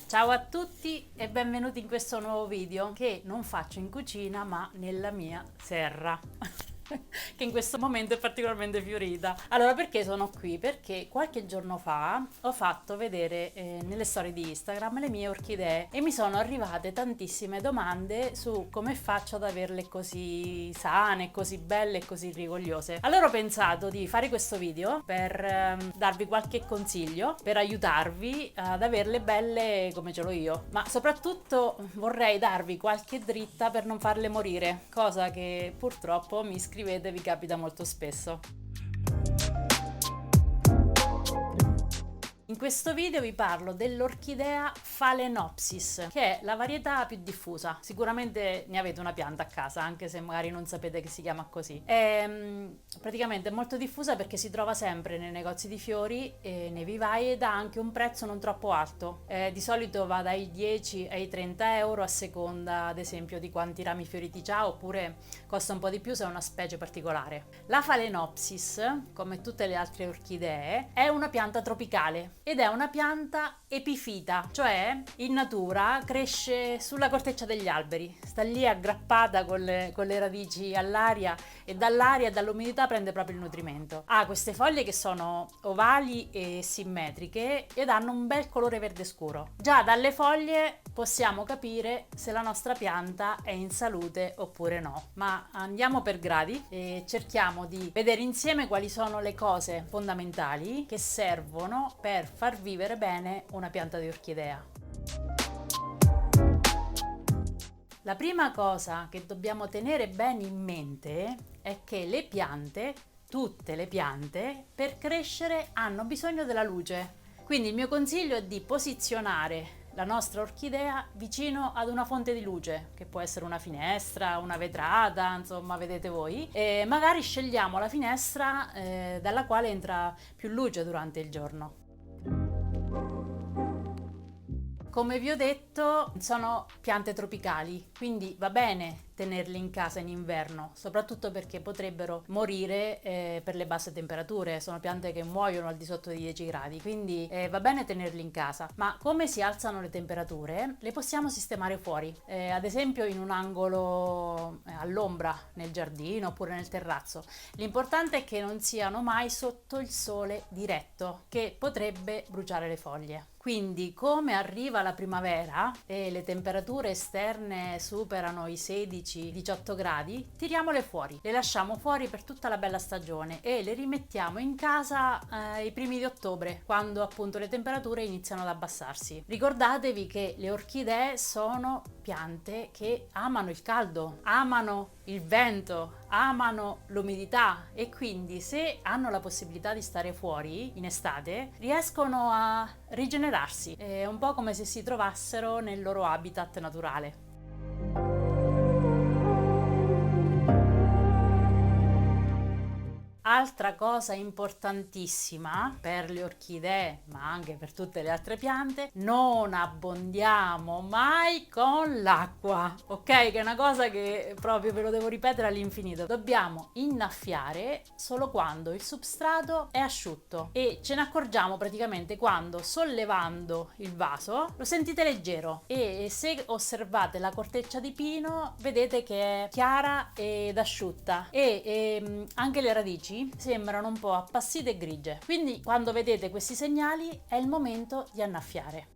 Ciao a tutti e benvenuti in questo nuovo video che non faccio in cucina ma nella mia serra che in questo momento è particolarmente fiorita. Allora, perché sono qui? Perché qualche giorno fa ho fatto vedere nelle storie di Instagram le mie orchidee e mi sono arrivate tantissime domande su come faccio ad averle così sane, così belle e così rigogliose. Allora ho pensato di fare questo video per darvi qualche consiglio, per aiutarvi ad averle belle come ce l'ho io, ma soprattutto vorrei darvi qualche dritta per non farle morire, cosa che purtroppo mi scrivete vi capita molto spesso. In questo video vi parlo dell'orchidea Phalaenopsis, che è la varietà più diffusa. Sicuramente ne avete una pianta a casa, anche se magari non sapete che si chiama così. Praticamente è molto diffusa perché si trova sempre nei negozi di fiori e nei vivai ed ha anche un prezzo non troppo alto. Di solito va dai 10 ai 30 euro a seconda, ad esempio, di quanti rami fioriti ha, oppure costa un po' di più se è una specie particolare. La Phalaenopsis, come tutte le altre orchidee, è una pianta tropicale ed è una pianta epifita, cioè in natura cresce sulla corteccia degli alberi, sta lì aggrappata con le radici all'aria e dall'aria e dall'umidità prende proprio il nutrimento. Ha queste foglie che sono ovali e simmetriche ed hanno un bel colore verde scuro. Già dalle foglie possiamo capire se la nostra pianta è in salute oppure no, ma andiamo per gradi e cerchiamo di vedere insieme quali sono le cose fondamentali che servono per far vivere bene una pianta di orchidea. La prima cosa che dobbiamo tenere bene in mente è che le piante, tutte le piante, per crescere hanno bisogno della luce. Quindi il mio consiglio è di posizionare la nostra orchidea vicino ad una fonte di luce, che può essere una finestra, una vetrata, insomma vedete voi, e magari scegliamo la finestra dalla quale entra più luce durante il giorno. Come vi ho detto, sono piante tropicali, quindi va bene tenerle in casa in inverno, soprattutto perché potrebbero morire per le basse temperature. Sono piante che muoiono al di sotto di 10 gradi, quindi va bene tenerle in casa. Ma come si alzano le temperature, le possiamo sistemare fuori, ad esempio in un angolo all'ombra, nel giardino oppure nel terrazzo. L'importante è che non siano mai sotto il sole diretto, che potrebbe bruciare le foglie. Quindi, come arriva la primavera e le temperature esterne superano i 16-18 gradi, tiriamole fuori, le lasciamo fuori per tutta la bella stagione e le rimettiamo in casa ai primi di ottobre, quando appunto le temperature iniziano ad abbassarsi. Ricordatevi che le orchidee sono piante che amano il caldo, amano il vento, amano l'umidità e quindi se hanno la possibilità di stare fuori in estate riescono a rigenerarsi. È un po' come se si trovassero nel loro habitat naturale. Altra cosa importantissima per le orchidee, ma anche per tutte le altre piante, non abbondiamo mai con l'acqua, ok? Che è una cosa che proprio ve lo devo ripetere all'infinito. Dobbiamo innaffiare solo quando il substrato è asciutto e ce ne accorgiamo praticamente quando, sollevando il vaso, lo sentite leggero e se osservate la corteccia di pino vedete che è chiara ed asciutta e anche le radici sembrano un po' appassite e grigie. Quindi quando vedete questi segnali è il momento di annaffiare.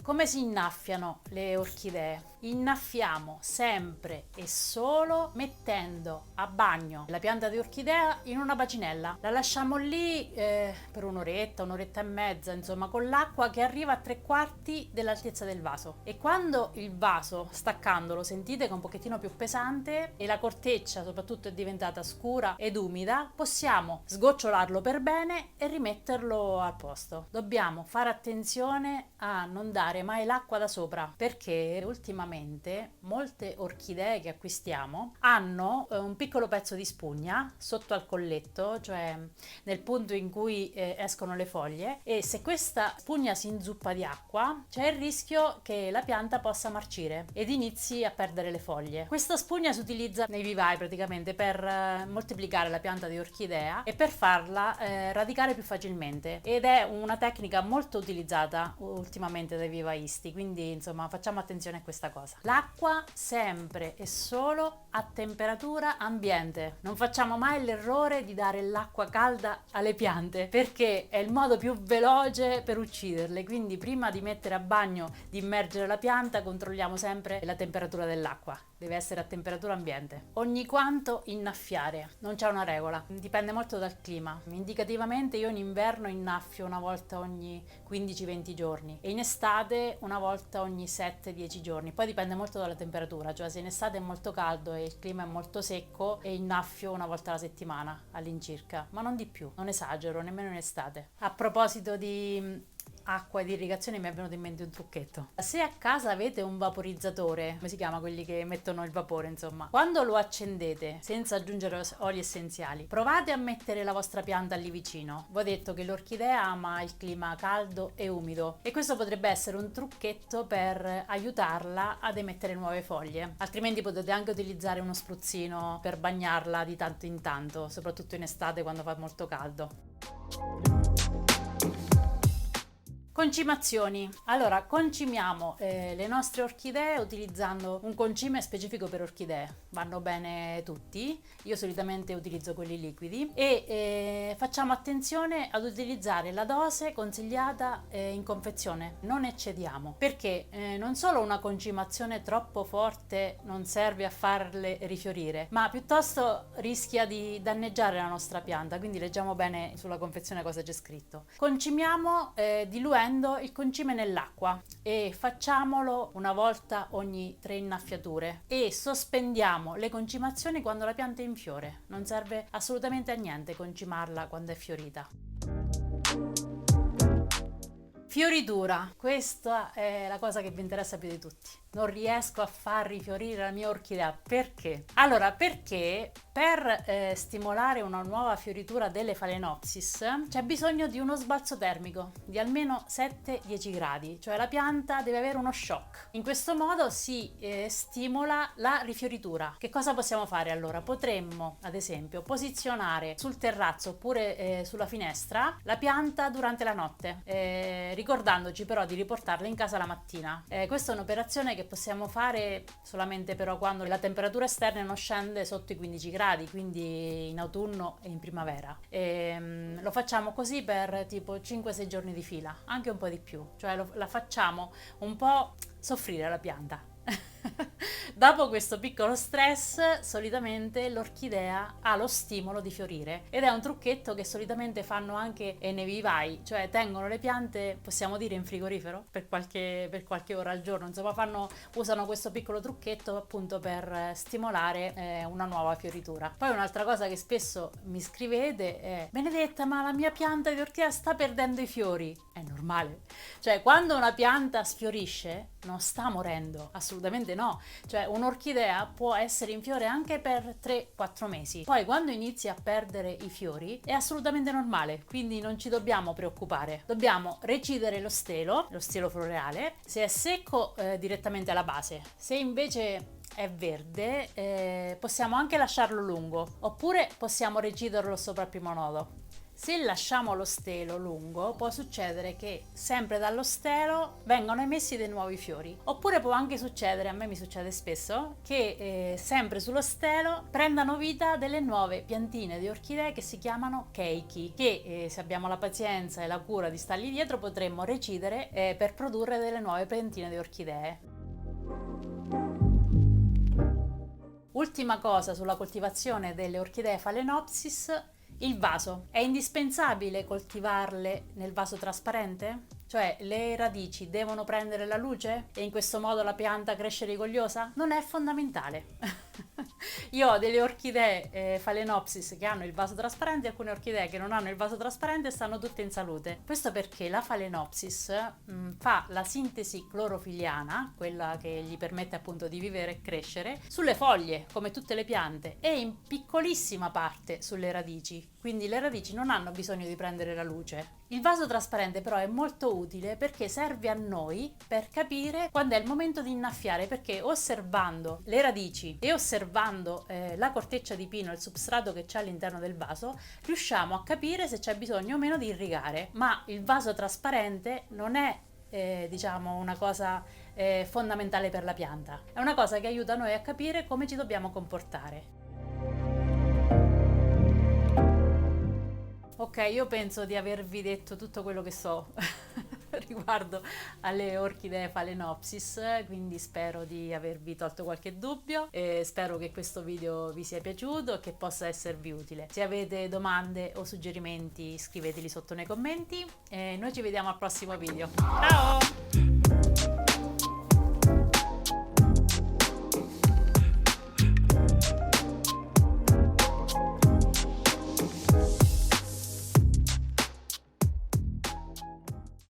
Come si innaffiano le orchidee? Innaffiamo sempre e solo mettendo a bagno la pianta di orchidea in una bacinella. La lasciamo lì per un'oretta e mezza, insomma, con l'acqua che arriva a 3/4 dell'altezza del vaso. E quando il vaso, staccandolo, sentite che è un pochettino più pesante e la corteccia soprattutto è diventata scura ed umida, possiamo sgocciolarlo per bene e rimetterlo al posto. Dobbiamo fare attenzione a non dare mai l'acqua da sopra, perché ultimamente ultimamente molte orchidee che acquistiamo hanno un piccolo pezzo di spugna sotto al colletto, cioè nel punto in cui escono le foglie, e se questa spugna si inzuppa di acqua c'è il rischio che la pianta possa marcire ed inizi a perdere le foglie. Questa spugna si utilizza nei vivai praticamente per moltiplicare la pianta di orchidea e per farla radicare più facilmente, ed è una tecnica molto utilizzata ultimamente dai vivaisti, quindi insomma facciamo attenzione a questa cosa. L'acqua sempre e solo a temperatura ambiente, non facciamo mai l'errore di dare l'acqua calda alle piante perché è il modo più veloce per ucciderle, quindi prima di mettere a bagno, di immergere la pianta, controlliamo sempre la temperatura dell'acqua, deve essere a temperatura ambiente. Ogni quanto innaffiare, non c'è una regola, dipende molto dal clima. Indicativamente io in inverno innaffio una volta ogni 15-20 giorni e in estate una volta ogni 7-10 giorni, poi dipende molto dalla temperatura, cioè se in estate è molto caldo e il clima è molto secco e innaffio una volta alla settimana all'incirca, ma non di più, non esagero nemmeno in estate. A proposito di acqua e di irrigazione mi è venuto in mente un trucchetto. Se a casa avete un vaporizzatore, come si chiama quelli che mettono il vapore, insomma, quando lo accendete senza aggiungere oli essenziali, provate a mettere la vostra pianta lì vicino. Vi ho detto che l'orchidea ama il clima caldo e umido e questo potrebbe essere un trucchetto per aiutarla ad emettere nuove foglie. Altrimenti potete anche utilizzare uno spruzzino per bagnarla di tanto in tanto, soprattutto in estate quando fa molto caldo. Concimazioni. Allora, concimiamo le nostre orchidee utilizzando un concime specifico per orchidee. Vanno bene tutti, io solitamente utilizzo quelli liquidi e facciamo attenzione ad utilizzare la dose consigliata in confezione, non eccediamo, perché non solo una concimazione troppo forte non serve a farle rifiorire, ma piuttosto rischia di danneggiare la nostra pianta, quindi leggiamo bene sulla confezione cosa c'è scritto. Concimiamo diluendo il concime nell'acqua e facciamolo una volta ogni 3 innaffiature e sospendiamo le concimazioni quando la pianta è in fiore. Non serve assolutamente a niente concimarla quando è fiorita. Fioritura, questa è la cosa che vi interessa più di tutti. Non riesco a far rifiorire la mia orchidea. Perché? Allora, perché per stimolare una nuova fioritura delle Phalaenopsis c'è bisogno di uno sbalzo termico di almeno 7-10 gradi, cioè la pianta deve avere uno shock. In questo modo si stimola la rifioritura. Che cosa possiamo fare allora? Potremmo, ad esempio, posizionare sul terrazzo oppure sulla finestra la pianta durante la notte, ricordandoci però di riportarla in casa la mattina. Questa è un'operazione che possiamo fare solamente però quando la temperatura esterna non scende sotto i 15 gradi, quindi in autunno e in primavera. Lo facciamo così per tipo 5-6 giorni di fila, anche un po' di più, cioè la facciamo un po' soffrire la pianta. Dopo questo piccolo stress, solitamente l'orchidea ha lo stimolo di fiorire ed è un trucchetto che solitamente fanno anche nei vivai, cioè tengono le piante, possiamo dire, in frigorifero per qualche ora al giorno, insomma usano questo piccolo trucchetto appunto per stimolare una nuova fioritura. Poi un'altra cosa che spesso mi scrivete è: Benedetta, ma la mia pianta di orchidea sta perdendo i fiori. È normale, cioè quando una pianta sfiorisce non sta morendo, assolutamente no, cioè un'orchidea può essere in fiore anche per 3-4 mesi, poi quando inizia a perdere i fiori è assolutamente normale, quindi non ci dobbiamo preoccupare. Dobbiamo recidere lo stelo floreale, se è secco direttamente alla base, se invece è verde possiamo anche lasciarlo lungo oppure possiamo reciderlo sopra il primo nodo. Se lasciamo lo stelo lungo, può succedere che sempre dallo stelo vengano emessi dei nuovi fiori. Oppure può anche succedere, a me mi succede spesso, che sempre sullo stelo prendano vita delle nuove piantine di orchidee che si chiamano keiki, che se abbiamo la pazienza e la cura di stargli dietro potremmo recidere per produrre delle nuove piantine di orchidee. Ultima cosa sulla coltivazione delle orchidee Phalaenopsis: il vaso. È indispensabile coltivarle nel vaso trasparente? Cioè le radici devono prendere la luce e in questo modo la pianta cresce rigogliosa? Non è fondamentale. Io ho delle orchidee Phalaenopsis che hanno il vaso trasparente e alcune orchidee che non hanno il vaso trasparente e stanno tutte in salute. Questo perché la Phalaenopsis fa la sintesi clorofiliana, quella che gli permette appunto di vivere e crescere, sulle foglie, come tutte le piante, e in piccolissima parte sulle radici. Quindi le radici non hanno bisogno di prendere la luce. Il vaso trasparente però è molto utile perché serve a noi per capire quando è il momento di innaffiare, perché osservando le radici e osservando la corteccia di pino, il substrato che c'è all'interno del vaso, riusciamo a capire se c'è bisogno o meno di irrigare. Ma il vaso trasparente non è diciamo una cosa fondamentale per la pianta, è una cosa che aiuta noi a capire come ci dobbiamo comportare. Ok, io penso di avervi detto tutto quello che so riguardo alle orchidee Phalaenopsis, quindi spero di avervi tolto qualche dubbio e spero che questo video vi sia piaciuto e che possa esservi utile. Se avete domande o suggerimenti scriveteli sotto nei commenti e noi ci vediamo al prossimo video. Ciao!